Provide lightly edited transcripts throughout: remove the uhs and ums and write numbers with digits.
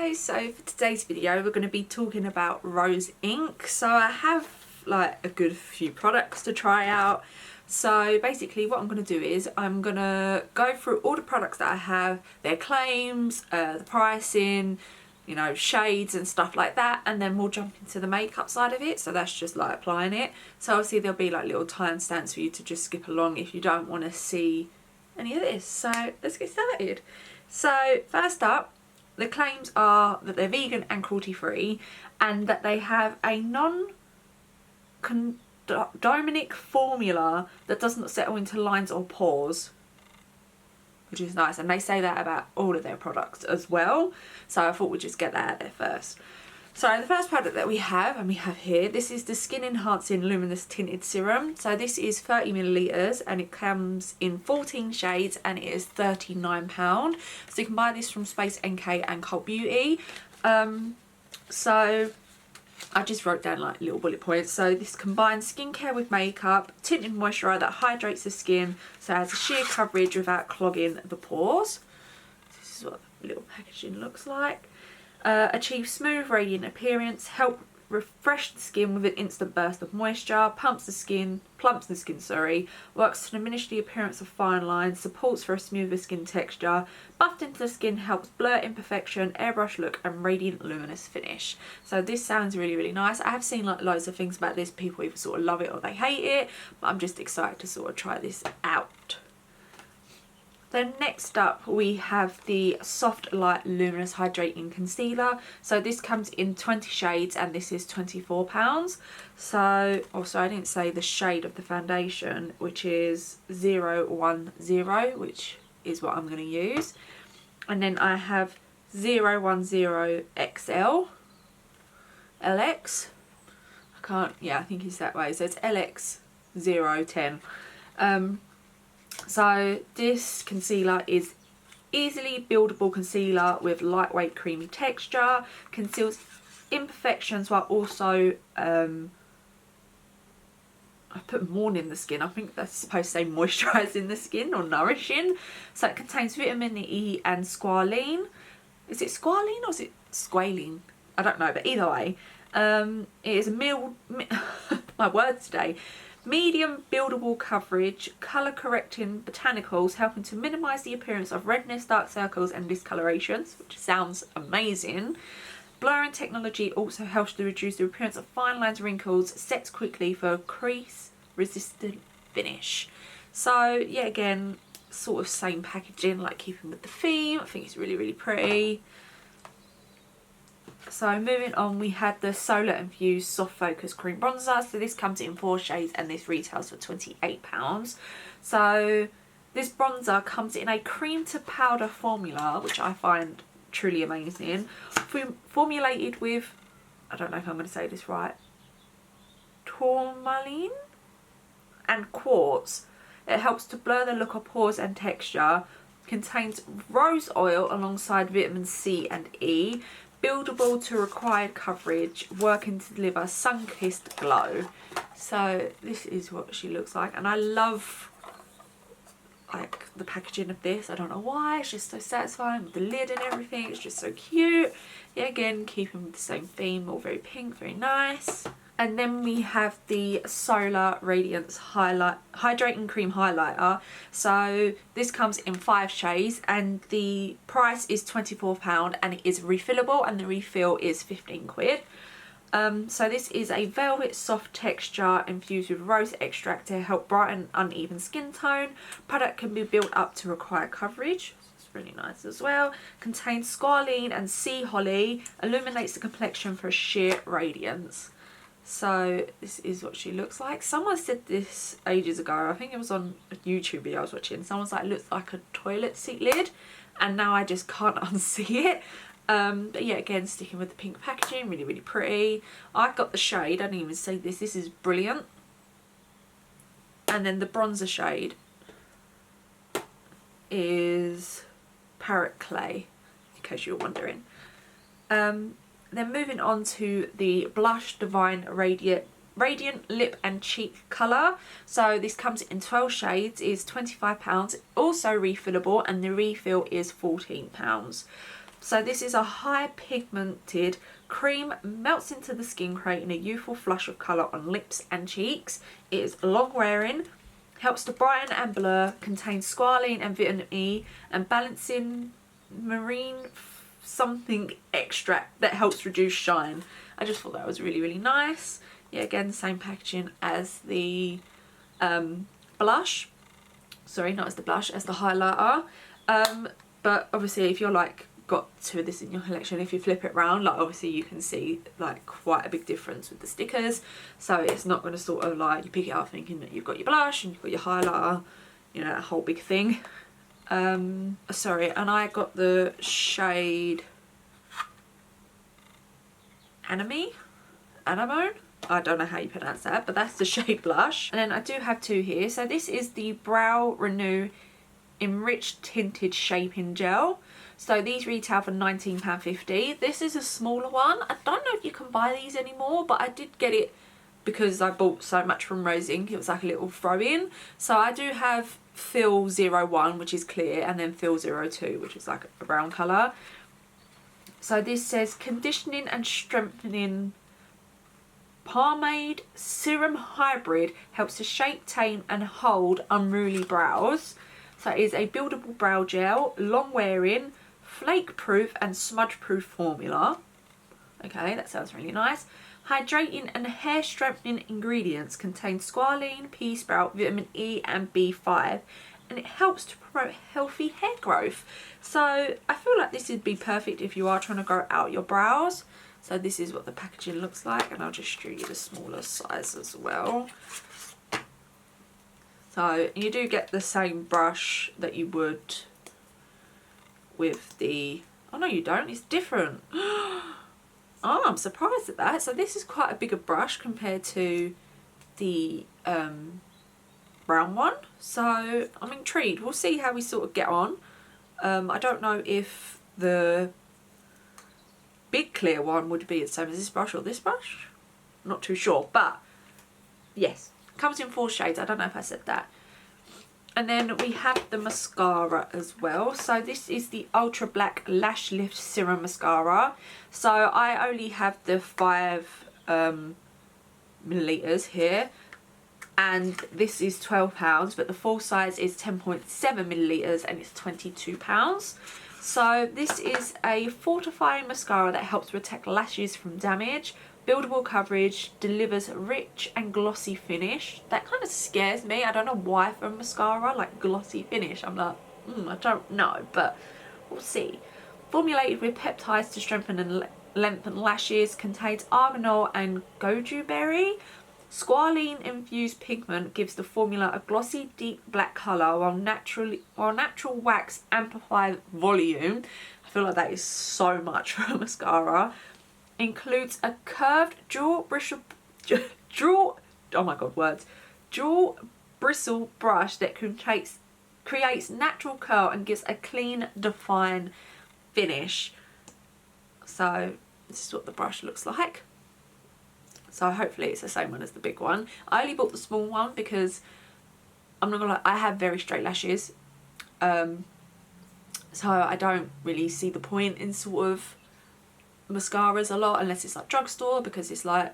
guys, so for today's video we're going to be talking about rose ink. So I have like a good few products to try out. So basically what I'm going to do is I'm going to go through all the products that I have, their claims, the pricing, you know, shades and stuff like that, and then we'll jump into the makeup side of it. So that's just like applying it. So obviously there'll be like little timestamps for you to just skip along if you don't want to see any of this. So let's get started. So first up, the claims are that they're vegan and cruelty free and that they have a non-condominic formula that does not settle into lines or pores, which is nice, and they say that about all of their products as well. So I thought we'd just get that out there first. So the first product that we have, and we have here, this is the Skin Enhancing Luminous Tinted Serum. So this is 30 millilitres and it comes in 14 shades and it is £39. So you can buy this from Space NK and Cult Beauty. So I just wrote down like little bullet points. So this combines skincare with makeup, tinted moisturiser that hydrates the skin, so it has a sheer coverage without clogging the pores. This is what the little packaging looks like. Achieve smooth radiant appearance, help refresh the skin with an instant burst of moisture, plumps the skin, works to diminish the appearance of fine lines, supports for a smoother skin texture, buffed into the skin, helps blur imperfection, airbrush look and radiant luminous finish. So this sounds really nice. I have seen like loads of things about this, people either sort of love it or they hate it, but I'm just excited to sort of try this out. Then next up we have the SoftLight Luminous Hydrating Concealer. So this comes in 20 shades and this is £24. So also I didn't say the shade of the foundation, which is 010, which is what I'm going to use. And then I have 010 XL, LX. I think it's that way. So it's LX 010. So this concealer is easily buildable concealer with lightweight creamy texture, conceals imperfections while also I put morning the skin. I think that's supposed to say moisturising the skin or nourishing. So it contains vitamin E and squalene. Is it squalene or is it squalene? I don't know, but either way, it is a my words today. Medium buildable coverage, colour correcting botanicals helping to minimise the appearance of redness, dark circles and discolorations, which sounds amazing. Blurring technology also helps to reduce the appearance of fine lines, wrinkles, sets quickly for a crease resistant finish. So yeah, again, sort of same packaging, like keeping with the theme. I think it's really pretty. So moving on, we had the Solar Infused Soft Focus Cream Bronzer. So this comes in 4 shades and this retails for £28. So this bronzer comes in a cream to powder formula, which I find truly amazing. Formulated with, I don't know if I'm going to say this right, tourmaline and quartz. It helps to blur the look of pores and texture. Contains rose oil alongside vitamin C and E. Buildable to required coverage, working to deliver sun-kissed glow. So this is what she looks like, and I love like the packaging of this. I don't know why, it's just so satisfying with the lid and everything. It's just so cute. Yeah, again, keeping with the same theme, all very pink, very nice. And then we have the Solar Radiance Hydrating Cream Highlighter. So this comes in 5 shades and the price is £24 and it is refillable and the refill is 15 quid. So this is a velvet soft texture infused with rose extract to help brighten uneven skin tone. Product can be built up to require coverage. It's really nice as well. Contains squalene and sea holly. Illuminates the complexion for a sheer radiance. So this is what she looks like. Someone said this ages ago, I think it was on a YouTube video I was watching. Someone's like, looks like a toilet seat lid, and now I just can't unsee it. But yeah, again, sticking with the pink packaging, really pretty. I got the shade, I didn't even say this is Brilliant. And then the bronzer shade is Parrot Clay, in case you were wondering. Then moving on to the Blush Divine Radiant Lip and Cheek colour. So this comes in 12 shades, is £25, also refillable, and the refill is £14. So this is a high pigmented cream, melts into the skin, creating a youthful flush of colour on lips and cheeks. It is long wearing, helps to brighten and blur, contains squalene and vitamin E, and balancing marine something extract that helps reduce shine. I just thought that was really, really nice. Yeah, again, same packaging as the blush. Sorry, not as the blush, as the highlighter. But obviously if you're like got two of this in your collection, if you flip it around, like obviously you can see like quite a big difference with the stickers. So it's not going to sort of like you pick it up thinking that you've got your blush and you've got your highlighter, you know, a whole big thing. Sorry, and I got the shade Anemone? I don't know how you pronounce that, but that's the shade blush. And then I do have two here. So this is the Brow Renew Enriched Tinted Shaping Gel. So these retail for £19.50. This is a smaller one. I don't know if you can buy these anymore, but I did get it because I bought so much from Rose Inc. It was like a little throw-in. So I do have Fill 01, which is clear, and then Fill 02, which is like a brown colour. So this says conditioning and strengthening pomade serum hybrid, helps to shape, tame and hold unruly brows. So it is a buildable brow gel, long wearing, flake proof and smudge proof formula. Okay, that sounds really nice. Hydrating and hair strengthening ingredients, contain squalene, pea sprout, vitamin E and B5, and it helps to promote healthy hair growth. So I feel like this would be perfect if you are trying to grow out your brows. So this is what the packaging looks like, and I'll just show you the smaller size as well. So you do get the same brush that you would with the, oh no you don't, it's different. Oh, I'm surprised at that. So this is quite a bigger brush compared to the brown one. So I'm intrigued. We'll see how we sort of get on. I don't know if the big clear one would be the same as this brush or this brush. Not too sure, but yes, comes in 4 shades. I don't know if I said that. And then we have the mascara as well. So this is the Ultra Black Lash Lift Serum Mascara. So I only have the 5 millilitres here. And this is £12, but the full size is 10.7 millilitres and it's £22. So this is a fortifying mascara that helps protect lashes from damage. Buildable coverage, delivers rich and glossy finish. That kind of scares me. I don't know why for a mascara, like glossy finish. I'm like, I don't know, but we'll see. Formulated with peptides to strengthen and lengthen lashes, contains arganol and goju berry. Squalene infused pigment gives the formula a glossy deep black colour, while natural wax amplifies volume. I feel like that is so much for a mascara. Includes a curved dual bristle brush that creates natural curl and gives a clean, defined finish. So this is what the brush looks like. So hopefully it's the same one as the big one. I only bought the small one because I'm not gonna lie, I have very straight lashes. So I don't really see the point in sort of mascaras a lot unless it's like drugstore, because it's like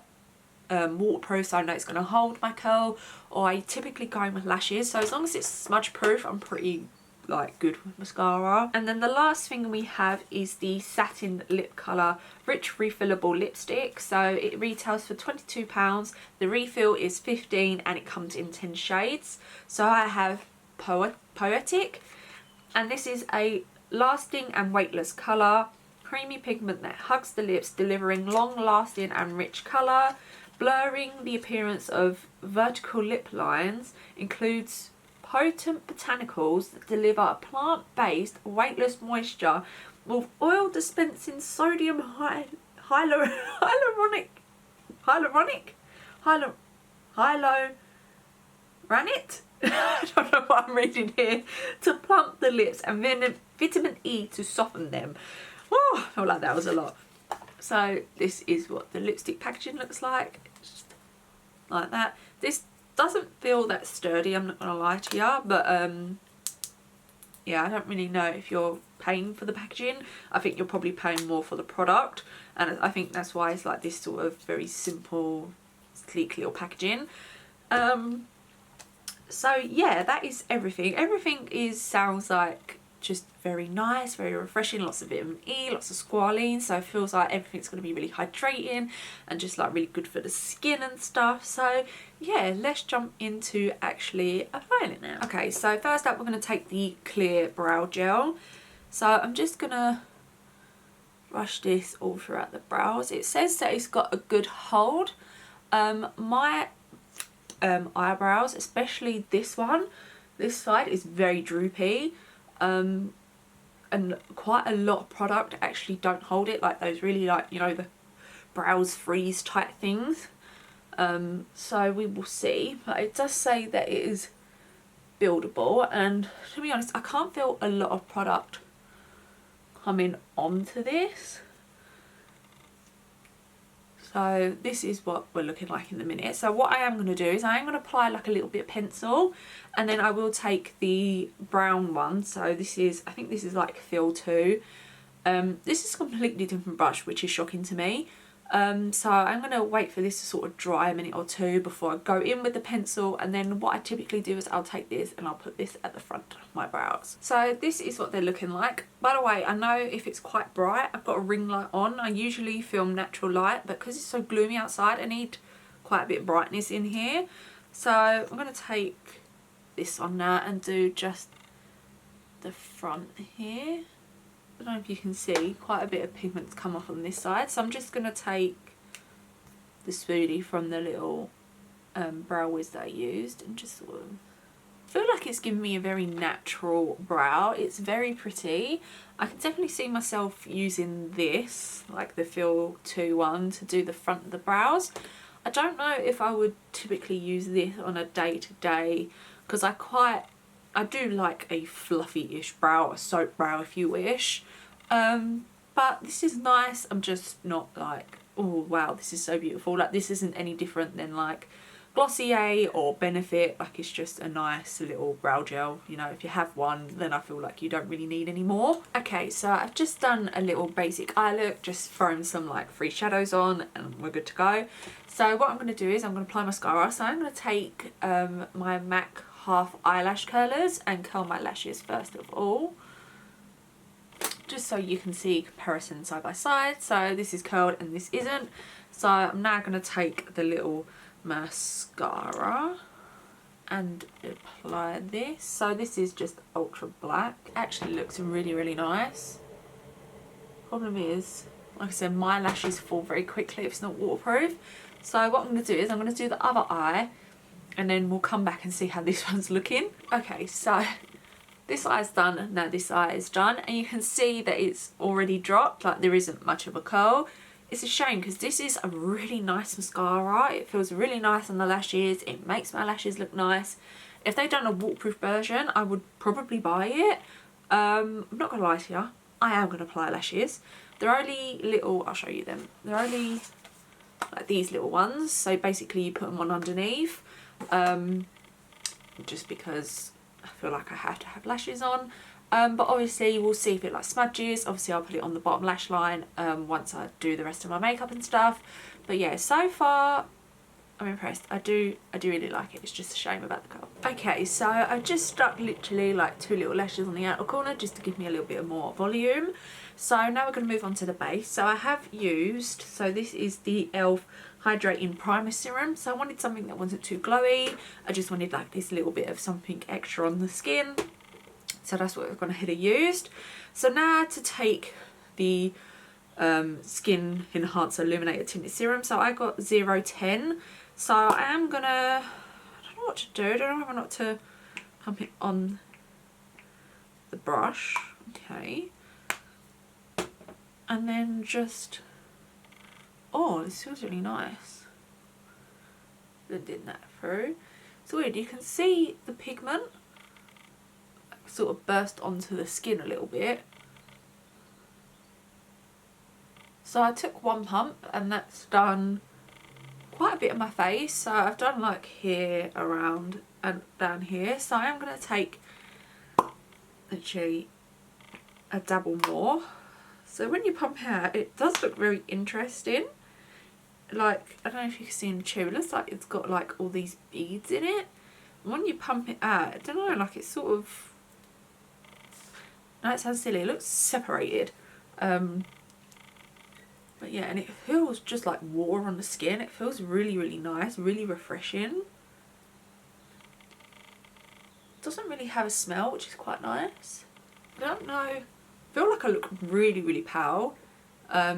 waterproof, so I know it's going to hold my curl. Or I typically go in with lashes, so as long as it's smudge proof I'm pretty like good with mascara. And then the last thing we have is the Satin Lip Colour Rich Refillable Lipstick. So it retails for £22, the refill is £15 and it comes in 10 shades. So I have Poetic, and this is a lasting and weightless colour. Creamy pigment that hugs the lips, delivering long-lasting and rich colour. Blurring the appearance of vertical lip lines. Includes potent botanicals that deliver a plant-based, weightless moisture with oil dispensing sodium hyaluronic I don't know what I'm reading here, to plump the lips, and vitamin E to soften them. Oh, I felt like that was a lot. So this is what the lipstick packaging looks like. It's just like that. This doesn't feel that sturdy, I'm not gonna lie to you, but yeah, I don't really know if you're paying for the packaging. I think you're probably paying more for the product, and I think that's why it's like this sort of very simple, sleek little packaging. So yeah, that is everything. Everything sounds like just very nice, very refreshing, lots of vitamin E, lots of squalene, so it feels like everything's going to be really hydrating and just like really good for the skin and stuff. So yeah, let's jump into actually applying it now. Okay, so first up we're going to take the clear brow gel. So I'm just going to brush this all throughout the brows. It says that it's got a good hold. My eyebrows, especially this side is very droopy, and quite a lot of product actually don't hold it, like those really, like, you know, the brows freeze type things. So we will see, but it does say that it is buildable, and to be honest I can't feel a lot of product coming onto this. So this is what we're looking like in a minute. So what I am going to do is I am going to apply like a little bit of pencil, and then I will take the brown one. So this is, I think this is like Fill 2. This is a completely different brush, which is shocking to me. So I'm going to wait for this to sort of dry a minute or two before I go in with the pencil, and then what I typically do is I'll take this and I'll put this at the front of my brows. So this is what they're looking like. By the way, I know if it's quite bright, I've got a ring light on. I usually film natural light, but because it's so gloomy outside I need quite a bit of brightness in here. So I'm going to take this on now and do just the front here. I don't know if you can see, quite a bit of pigment's come off on this side, so I'm just going to take the smoothie from the little brow wiz that I used and just sort of, I feel like it's giving me a very natural brow. It's very pretty. I can definitely see myself using this, like the Fill 2 one, to do the front of the brows. I don't know if I would typically use this on a day-to-day, because I do like a fluffy-ish brow, a soap brow if you wish. But this is nice. I'm just not like, oh wow, this is so beautiful. Like, this isn't any different than like Glossier or Benefit. Like, it's just a nice little brow gel. You know, if you have one, then I feel like you don't really need any more. Okay, so I've just done a little basic eye look, just thrown some like free shadows on, and we're good to go. So what I'm going to do is I'm going to apply mascara. So I'm going to take my MAC half eyelash curlers and curl my lashes first of all, just so you can see comparison side by side. So this is curled and this isn't. So I'm now going to take the little mascara and apply this. So this is just ultra black. Actually looks really, really nice. Problem is, like I said, my lashes fall very quickly if it's not waterproof. So what I'm going to do is I'm going to do the other eye, and then we'll come back and see how this one's looking. Okay, so this eye is done, now this eye is done, and you can see that it's already dropped, like there isn't much of a curl. It's a shame because this is a really nice mascara. It feels really nice on the lashes, it makes my lashes look nice. If they'd done a waterproof version, I would probably buy it. I'm not gonna lie to you, I am gonna apply lashes. They're only little, I'll show you them, they're only like these little ones, so basically you put them on underneath. Just because I feel like I have to have lashes on, but obviously we'll see if it like smudges. Obviously I'll put it on the bottom lash line once I do the rest of my makeup and stuff. But yeah, so far I'm impressed. I do really like it. It's just a shame about the curl. Okay, so I've just stuck literally like 2 little lashes on the outer corner just to give me a little bit of more volume. So now we're going to move on to the base. So I have used, so this is the e.l.f. Hydrating Primer Serum. So I wanted something that wasn't too glowy. I just wanted like this little bit of something extra on the skin. So that's what we're going to hit used. So now to take the Skin Enhancer Illuminator Tinted Serum. So I got 010. So I am going to, I don't know what to do. I don't know whether or not to pump it on the brush. Okay. And then just, oh, this feels really nice. Blending that through. It's weird, you can see the pigment sort of burst onto the skin a little bit. So I took 1 pump and that's done quite a bit of my face. So I've done like here, around and down here. So I am going to take literally a dabble more. So when you pump it out, it does look very interesting. Like, I don't know if you can see in the tube, it looks like it's got like all these beads in it. And when you pump it out, I don't know, like it's sort of, no, it sounds silly, it looks separated. But yeah, and it feels just like water on the skin. It feels really, really nice, really refreshing. Doesn't really have a smell, which is quite nice. I don't know, I feel like I look really, really pale. I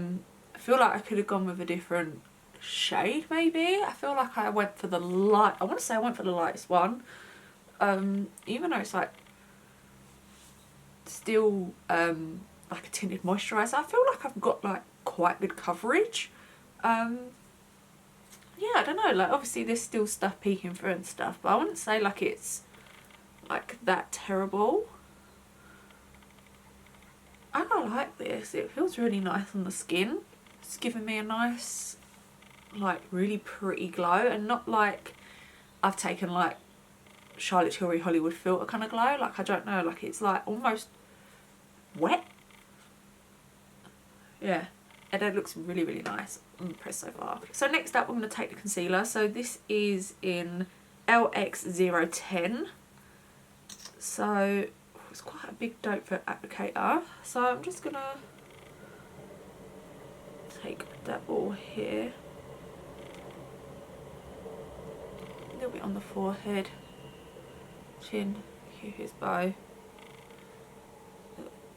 feel like I could have gone with a different shade maybe. I feel like I went for the light, I want to say I went for the lightest one. Even though it's like still like a tinted moisturiser, I feel like I've got like quite good coverage. Yeah, I don't know, like obviously there's still stuff peeking through and stuff, but I wouldn't say like it's like that terrible. I don't like this, it feels really nice on the skin. It's giving me a nice like really pretty glow, and not like I've taken like Charlotte Tilbury Hollywood filter kind of glow. Like I don't know, like it's like almost wet. Yeah, and it looks really, really nice. I'm impressed so far. So next up I'm going to take the concealer. So this is in LX010. So it's quite a big dope for applicator. So I'm just going to take a dabble here. A little bit on the forehead, chin, here's bow,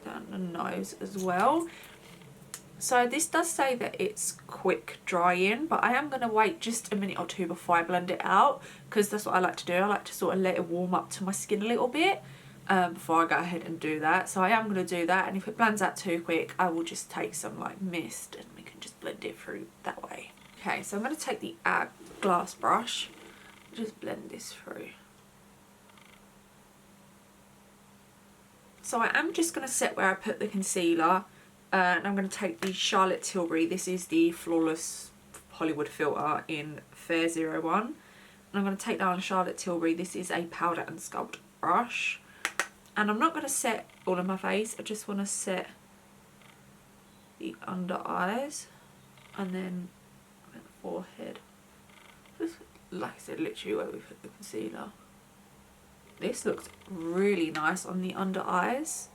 down the nose as well. So this does say that it's quick drying, but I am going to wait just a minute or two before I blend it out, because that's what I like to do. I like to sort of let it warm up to my skin a little bit before I go ahead and do that. So I am going to do that, and if it blends out too quick, I will just take some like mist and we can just blend it through that way. Okay, so I'm going to take the glass brush, just blend this through. So I am just going to set where I put the concealer, and I'm going to take the Charlotte Tilbury. This is the Flawless Hollywood filter in Fair 01. And I'm going to take that on Charlotte Tilbury. This is a powder and sculpt brush. And I'm not going to set all of my face. I just want to set the under eyes and then the forehead. Just, like I said, literally where we put the concealer. This looks really nice on the under eyes.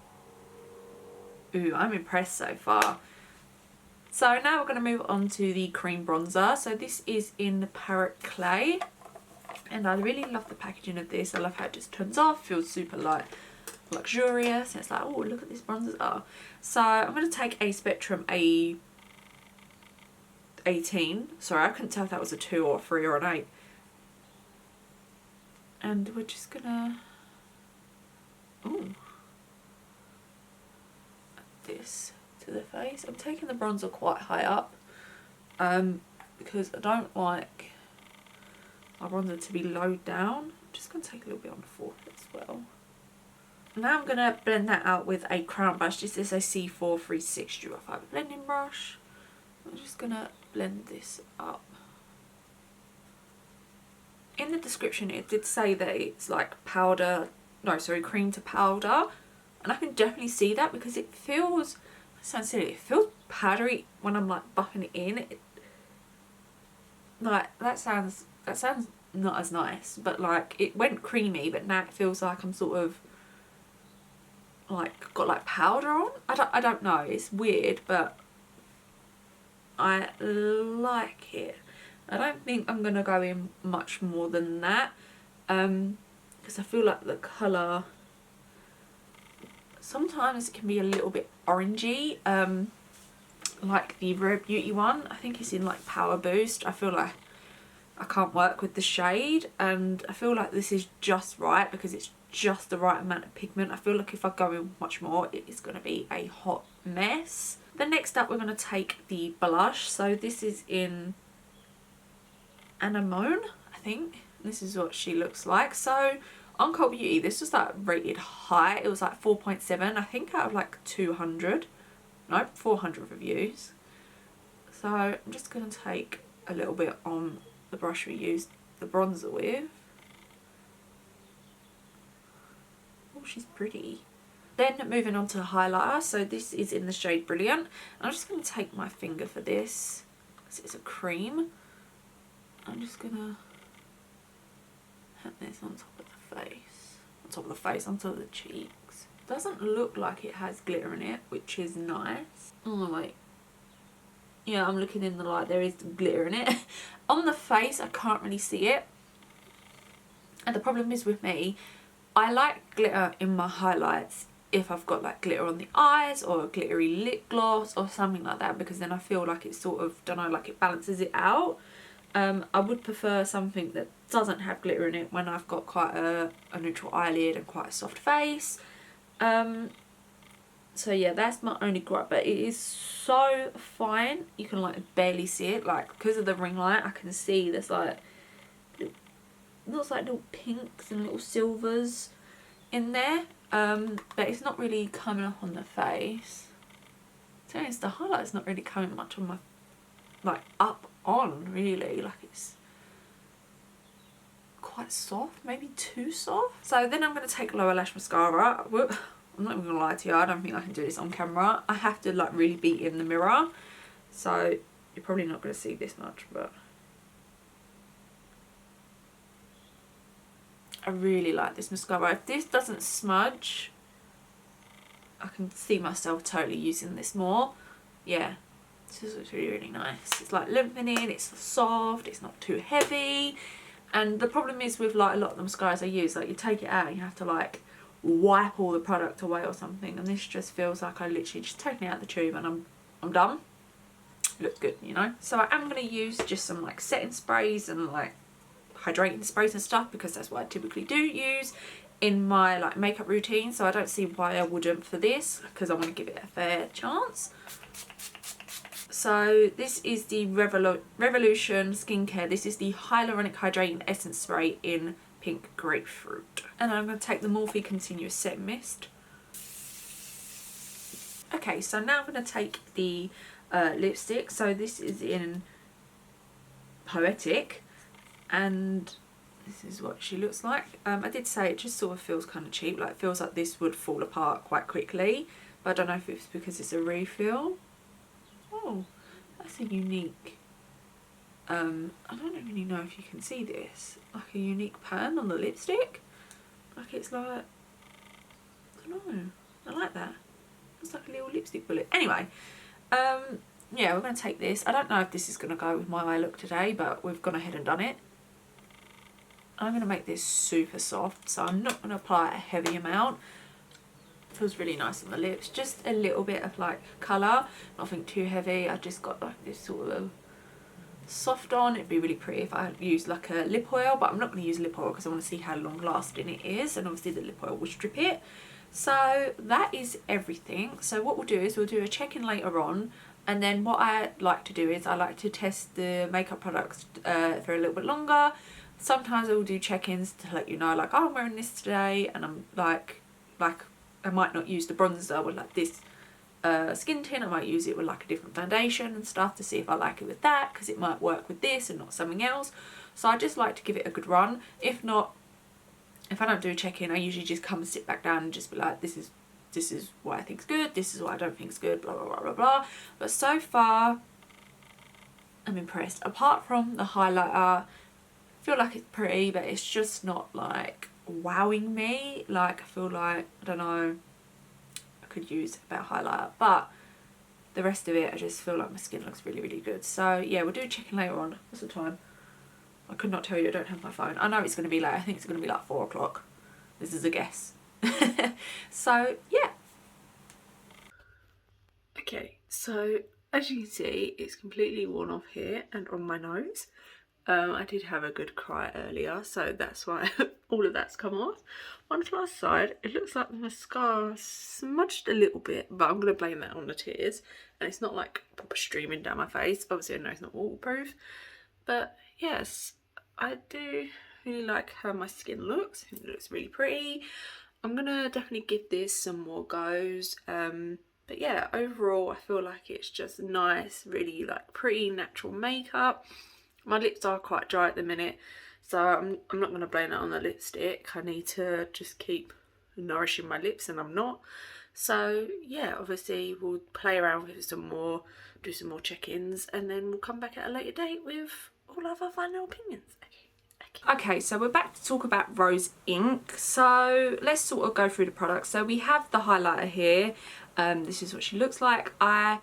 Ooh, I'm impressed so far. So now we're going to move on to the cream bronzer. So this is in the Parrot Clay. And I really love the packaging of this. I love how it just turns off, feels super light, luxurious. And it's like, oh, look at this bronzer. So I'm going to take a Spectrum A18. Sorry, I couldn't tell if that was a 2 or a 3 or an 8. And we're just gonna, ooh, add this to the face. I'm taking the bronzer quite high up because I don't like my bronzer to be low down. I'm just gonna take a little bit on the forehead as well. Now I'm gonna blend that out with a crown brush. This is a C4 36 Dual Fiber blending brush. I'm just gonna blend this up. In the description it did say that it's like powder, no sorry, cream to powder, and I can definitely see that because it feels, it sounds silly, it feels powdery when I'm like buffing it in. Like that sounds not as nice, but like it went creamy, but now it feels like I'm sort of like got like powder on. I don't know, it's weird, but I like it. I don't think I'm going to go in much more than that because I feel like the colour sometimes it can be a little bit orangey, like the Rare Beauty one. I think it's in like Power Boost. I feel like I can't work with the shade, and I feel like this is just right because it's just the right amount of pigment. I feel like if I go in much more it is going to be a hot mess. Then next up we're going to take the blush. So this is in Anemone, I think. This is what she looks like. So on Cult Beauty this was like rated high. It was like 4.7 I think out of like 200, nope, 400 reviews. So I'm just going to take a little bit on the brush we used the bronzer with. Oh, she's pretty. Then moving on to the highlighter, so this is in the shade Brilliant. I'm just going to take my finger for this, because it's a cream. I'm just going to have this on top of the face, on top of the cheeks. Doesn't look like it has glitter in it, which is nice. Oh wait, yeah, I'm looking in the light, there is glitter in it. On the face, I can't really see it. And the problem is with me, I like glitter in my highlights if I've got like glitter on the eyes or a glittery lip gloss or something like that, because then I feel like it sort of, don't know, like it balances it out. I would prefer something that doesn't have glitter in it when I've got quite a neutral eyelid and quite a soft face. So yeah, that's my only gripe, but it is so fine. You can like barely see it, like because of the ring light I can see there's like, it looks like little pinks and little silvers in there, but it's not really coming up on the face. So it's the highlight's not really coming much on my, like up on really, like it's quite soft, maybe too soft. So then I'm going to take Lower Lash Mascara. Whoop. I'm not even going to lie to you, I don't think I can do this on camera. I have to like really be in the mirror, so you're probably not going to see this much, but I really like this mascara. If this doesn't smudge, I can see myself totally using this more. Yeah, this is really, really nice. It's like lengthening, it's soft, it's not too heavy. And the problem is with like a lot of the mascaras I use, like you take it out and you have to like wipe all the product away or something, and this just feels like I literally just taken it out the tube and I'm done. Looks good, you know. So I am going to use just some like setting sprays and like hydrating sprays and stuff, because that's what I typically do use in my like makeup routine, so I don't see why I wouldn't for this, because I want to give it a fair chance. So this is the Revolution Skincare. This is the Hyaluronic Hydrating Essence Spray in Pink Grapefruit. And I'm going to take the Morphe Continuous Set Mist. Okay, so now I'm going to take the lipstick. So this is in Poetic, and this is what she looks like. I did say it just sort of feels kind of cheap, like it feels like this would fall apart quite quickly, but I don't know if it's because it's a refill. Oh, that's a unique, I don't really know if you can see this, like a unique pattern on the lipstick. Like it's like, I don't know, I like that. It's like a little lipstick bullet. Anyway, yeah, we're going to take this. I don't know if this is going to go with my eye look today, but we've gone ahead and done it. I'm going to make this super soft, so I'm not going to apply a heavy amount. It feels really nice on the lips, just a little bit of like colour, nothing too heavy. I just got like this sort of soft on. It'd be really pretty if I used like a lip oil, but I'm not going to use lip oil because I want to see how long lasting it is, and obviously the lip oil will strip it. So that is everything. So what we'll do is we'll do a check-in later on, and then what I like to do is I like to test the makeup products for a little bit longer. Sometimes I will do check-ins to let you know, like, oh, I'm wearing this today, and I'm like I might not use the bronzer with like this skin tint. I might use it with like a different foundation and stuff to see if I like it with that, because it might work with this and not something else. So I just like to give it a good run. If not, if I don't do a check-in, I usually just come and sit back down and just be like, this is what I think's good, this is what I don't think's good, blah blah blah blah blah. But so far I'm impressed. Apart from the highlighter, I feel like it's pretty, but it's just not like wowing me. Like I feel like, I don't know, I could use a better highlighter, but the rest of it I just feel like my skin looks really, really good. So yeah, we'll do a check-in later on. What's the time? I could not tell you, I don't have my phone. I know it's going to be late, I think it's going to be like 4 o'clock. This is a guess. So yeah. Okay, so as you can see, it's completely worn off here and on my nose. I did have a good cry earlier, so that's why all of that's come off. On the last side, it looks like the mascara smudged a little bit, but I'm going to blame that on the tears. And it's not like proper streaming down my face. Obviously I know it's not waterproof, but yes, I do really like how my skin looks. I think it looks really pretty. I'm going to definitely give this some more goes. But yeah, overall I feel like it's just nice, really like pretty natural makeup. My lips are quite dry at the minute, so I'm not going to blame that on the lipstick. I need to just keep nourishing my lips, and I'm not. So yeah, obviously we'll play around with it some more, do some more check-ins, and then we'll come back at a later date with all of our final opinions. Okay, so we're back to talk about Rose Ink. So let's sort of go through the products. So we have the highlighter here. This is what she looks like. I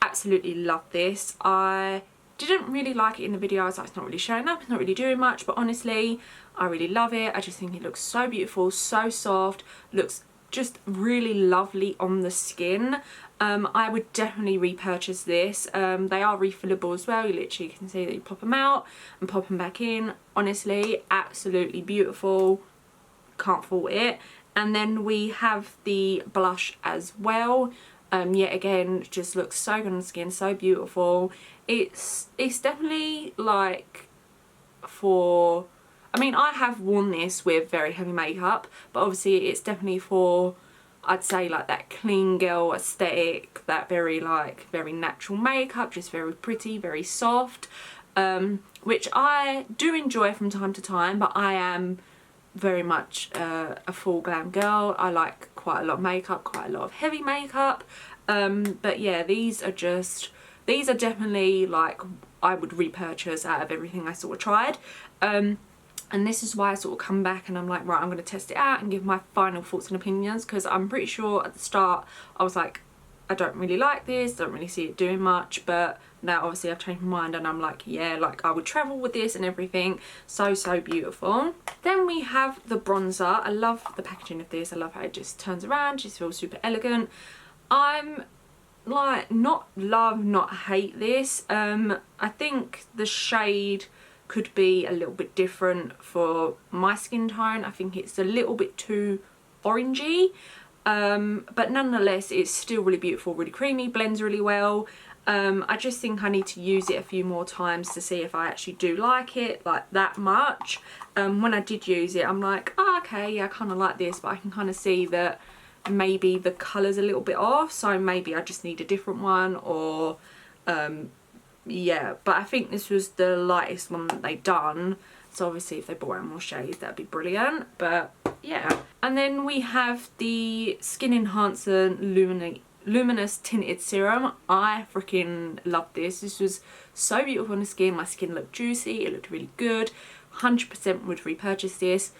absolutely love this. I didn't really like it in the video. I was like, it's not really showing up, it's not really doing much, but honestly, I really love it. I just think it looks so beautiful, so soft, looks just really lovely on the skin. I would definitely repurchase this. They are refillable as well. You literally can see that you pop them out and pop them back in. Honestly, absolutely beautiful. Can't fault it. And then we have the blush as well. Yet again, just looks so good on the skin, so beautiful. It's definitely like for, I mean, I have worn this with very heavy makeup, but obviously it's definitely for, I'd say, like that clean girl aesthetic, that very like very natural makeup, just very pretty, very soft, which I do enjoy from time to time, but I am very much a full glam girl. I like quite a lot of makeup, quite a lot of heavy makeup, but yeah, these are definitely like I would repurchase out of everything I sort of tried. And this is why I sort of come back and I'm like, right, I'm going to test it out and give my final thoughts and opinions, because I'm pretty sure at the start I was like, I don't really like this, don't really see it doing much, but now obviously I've changed my mind and I'm like, yeah, like I would travel with this and everything. So beautiful. Then we have the bronzer. I love the packaging of this. I love how it just turns around, just feels super elegant. I'm like, not love, not hate this. I think the shade could be a little bit different for my skin tone. I think it's a little bit too orangey, but nonetheless it's still really beautiful, really creamy, blends really well. I just think I need to use it a few more times to see if I actually do like it like that much. When I did use it, I'm like, oh, okay, yeah, I kind of like this, but I can kind of see that maybe the colour's a little bit off, so maybe I just need a different one, or yeah, but I think this was the lightest one that they've done, so obviously if they brought out more shades that'd be brilliant. But yeah, and then we have the Skin Enhancer Luminous Tinted Serum. I freaking love this. This was so beautiful on the skin. My skin looked juicy, it looked really good. 100% would repurchase this.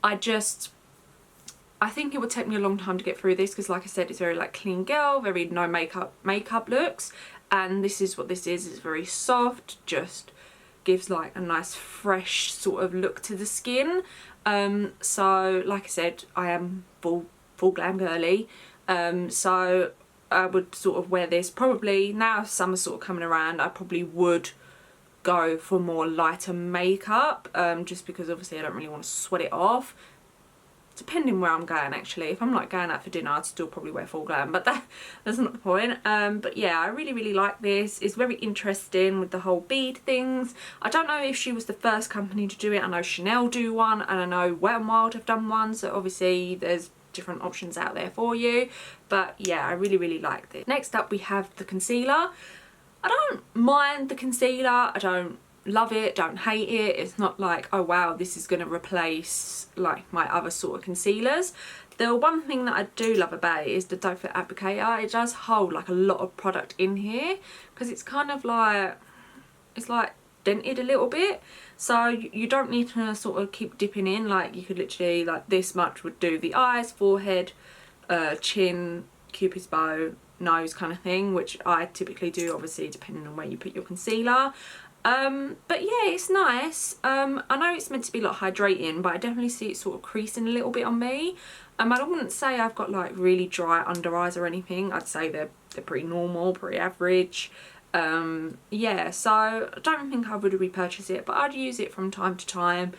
I think it would take me a long time to get through this, because like I said, it's very like clean girl, very no makeup looks, and this is what this is. It's very soft, just gives like a nice fresh sort of look to the skin. So like I said, I am full glam girly, so I would sort of wear this probably now. Summer's sort of coming around, I probably would go for more lighter makeup, just because obviously I don't really want to sweat it off. Depending where I'm going, actually. If I'm like going out for dinner, I'd still probably wear full glam, but that's not the point. But yeah, I really like this. It's very interesting with the whole bead things. I don't know if she was the first company to do it. I know Chanel do one, and I know Wet n Wild have done one, so obviously there's different options out there for you. But yeah, I really like this. Next up we have the concealer. I don't mind the concealer. I don't love it, don't hate it. It's not like, oh wow, this is going to replace like my other sort of concealers. The one thing that I do love about it is the doe foot applicator. It does hold like a lot of product in here, because it's kind of like, it's like dented a little bit, so you don't need to sort of keep dipping in. Like you could literally, like this much would do the eyes, forehead, chin, cupid's bow, nose kind of thing, which I typically do, obviously depending on where you put your concealer. But yeah, it's nice. I know it's meant to be like hydrating, but I definitely see it sort of creasing a little bit on me. I wouldn't say I've got like really dry under eyes or anything. I'd say they're pretty normal, pretty average. Yeah, so I don't think I would repurchase it, but I'd use it from time to time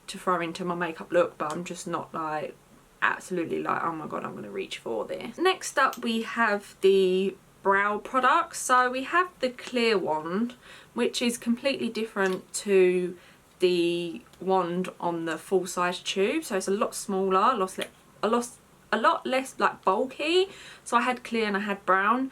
to throw into my makeup look, but I'm just not like absolutely like, oh my god, I'm going to reach for this. Next up we have the brow products. So we have the clear wand, which is completely different to the wand on the full size tube, so it's a lot smaller, a lot less like bulky. So I had clear and I had brown.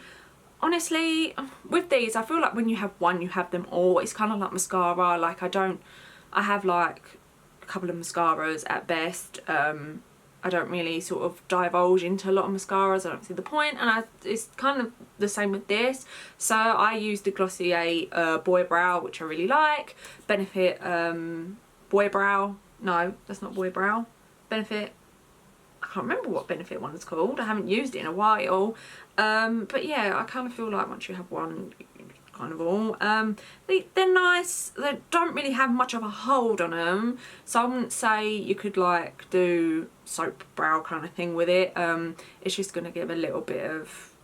Honestly, with these, I feel like when you have one, you have them all. It's kind of like mascara. Like I have like a couple of mascaras at best. I I don't really sort of divulge into a lot of mascaras. I don't see the point, and it's kind of the same with this. So I use the Glossier Boy Brow, which I really like. Benefit Boy Brow. No, that's not Boy Brow. Benefit. I can't remember what Benefit one is called. I haven't used it in a while. But yeah, I kind of feel like once you have one, kind of all. They're nice. They don't really have much of a hold on them, so I wouldn't say you could like do soap brow kind of thing with it. It's just going to give a little bit of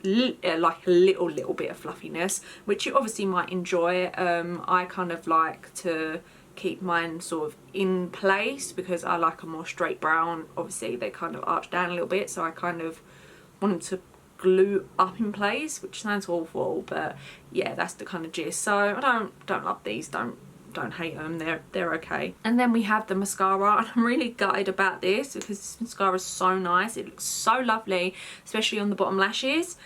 like a little bit of fluffiness, which you obviously might enjoy. I kind of like to keep mine sort of in place because I like a more straight brow. Obviously they kind of arch down a little bit, so I kind of want them to glue up in place, which sounds awful, but yeah, that's the kind of gist. So I don't love these, don't hate them, they're okay. And then we have the mascara, and I'm really gutted about this because this mascara is so nice. It looks so lovely, especially on the bottom lashes,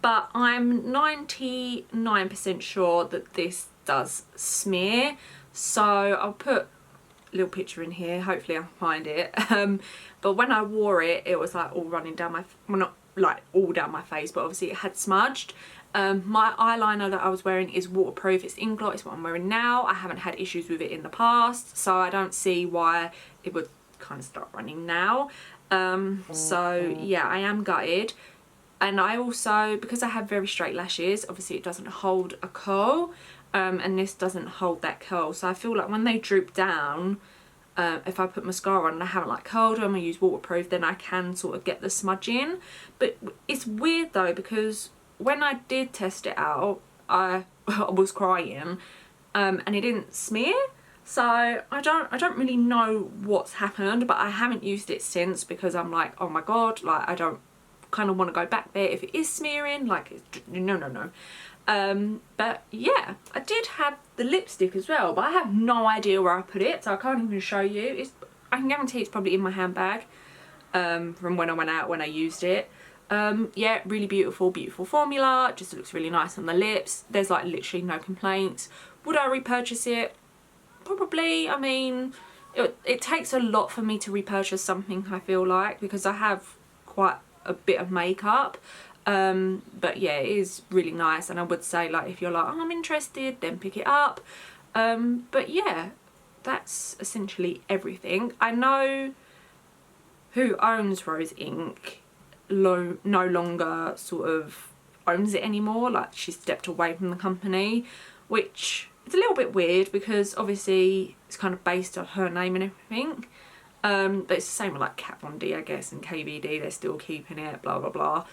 but I'm 99% sure that this does smear. So I'll put a little picture in here, hopefully I can find it. But when I wore it, it was like all running down my, well, not like all down my face, but obviously it had smudged. My eyeliner that I was wearing is waterproof. It's Inkblot, it's what I'm wearing now. I haven't had issues with it in the past, so I don't see why it would kind of start running now. So yeah, I am gutted. And I also, because I have very straight lashes, obviously it doesn't hold a curl, and this doesn't hold that curl. So I feel like when they droop down, if I put mascara on and I haven't like curled them or use waterproof, then I can sort of get the smudge in. But it's weird though, because when I did test it out, I was crying, and it didn't smear. So I don't really know what's happened, but I haven't used it since because I'm like, oh my god, like I don't kind of want to go back there if it is smearing, like no. But yeah, I did have the lipstick as well, but I have no idea where I put it, so I can't even show you. I can guarantee it's probably in my handbag from when I went out, when I used it. Yeah, really beautiful formula. It just looks really nice on the lips. There's like literally no complaints. Would I repurchase it? Probably. I mean, it takes a lot for me to repurchase something, I feel like, because I have quite a bit of makeup. But yeah, it is really nice, and I would say like if you're like, oh, I'm interested, then pick it up. But yeah, that's essentially everything. I know who owns Rose Inc. no longer sort of owns it anymore, like she stepped away from the company, which is a little bit weird because obviously it's kind of based on her name and everything. But it's the same with like Kat Von D, I guess, and KVD, they're still keeping it, blah blah blah.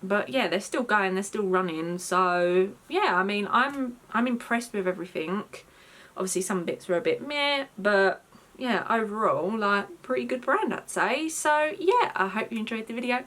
But yeah, they're still going, they're still running. So yeah, I mean, I'm impressed with everything. Obviously some bits were a bit meh, but yeah, overall, like, pretty good brand, I'd say. So yeah, I hope you enjoyed the video.